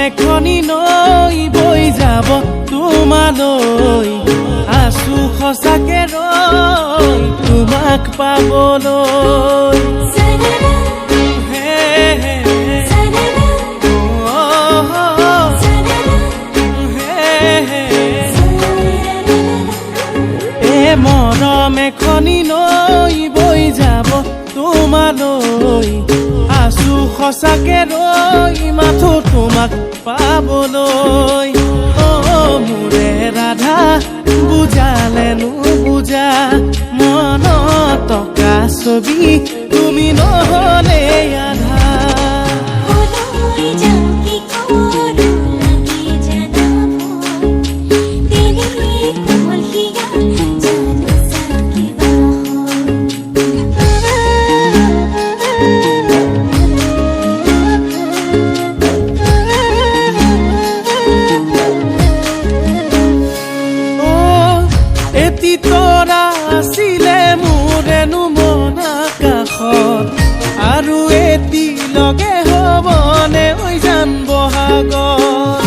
এখনি নৈ বৈ যাব তোমালৈ আছো সঁচাকে ৰৈ তোমাক পাবলৈ মৰম এখনি নৈ বৈ যাব তোমালৈ আছো সঁচাকে ৰৈ মাথো তোমাক পাবলৈ মোৰে ৰাধা বুজালে নুবুজা মন টকা ছবি তুমি নহলে আধা আছিলে মোৰেনো মন আকাশত আৰু এটি লগে হ'বনে ঐ জান বহাগত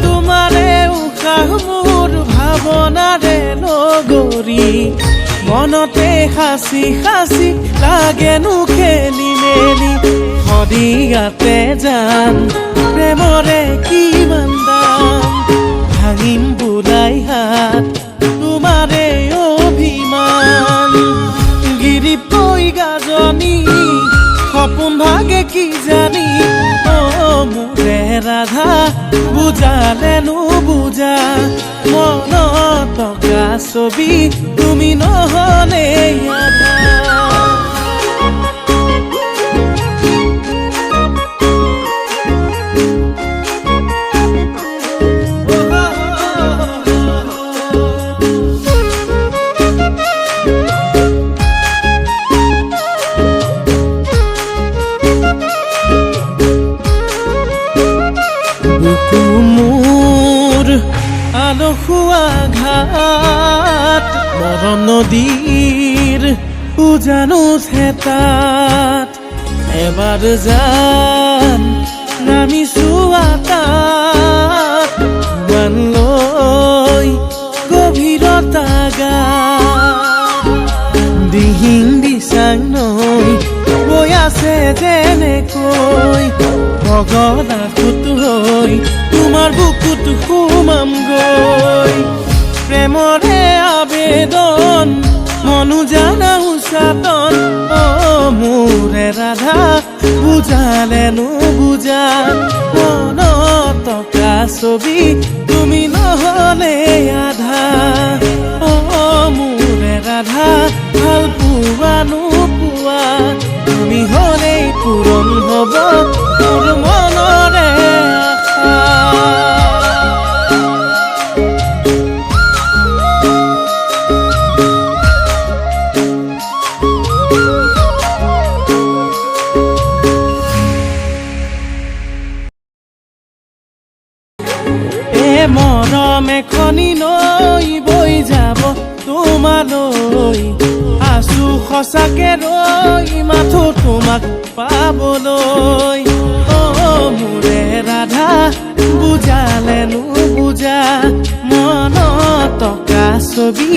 তোমাৰে উশাহ মোৰ ভাৱনাৰে নগৰী মনতে সাঁচি সাঁচি লাগেনো খেলি মেলি সদিয়াতে যাম প্ৰেমৰে কিমান দাম ভাঙিম বুলাই হাত তোমাৰে অভিমান গিৰিপৈ গাজনী সপোন ভাগে কি জানি মোৰে ৰাধা বুজালে নুবুজা মন টকা ছবি তুমি নহলে আধা মোৰ আলসুৱা ঘাট মৰম নদীৰ উজানো চেতাত এবাৰ যাম নামিছো আটাত মান লৈ গভীৰতা গাত দিহিং দিচাং নৈ বৈ আছে যেনেকৈ ভগনা কুত হৈ তোমাৰ বুকুত সোমাম গৈ প্ৰেমৰে আবেদন মনো জানা উচাতন মোৰে ৰাধা বুজালে নুবুজা মন টকা ছবি তুমি নহলে আধা মোৰে ৰাধা ভাল পোৱা নোপোৱা তুমি হলেই পূৰণ হব মোৰ মনৰে মৰম এখনি নৈ বৈ যাব তোমালৈ আছো সঁচাকে ৰৈ মাথো তোমাক পাবলৈ মোৰে ৰাধা বুজালে নুবুজা মন টকা ছবি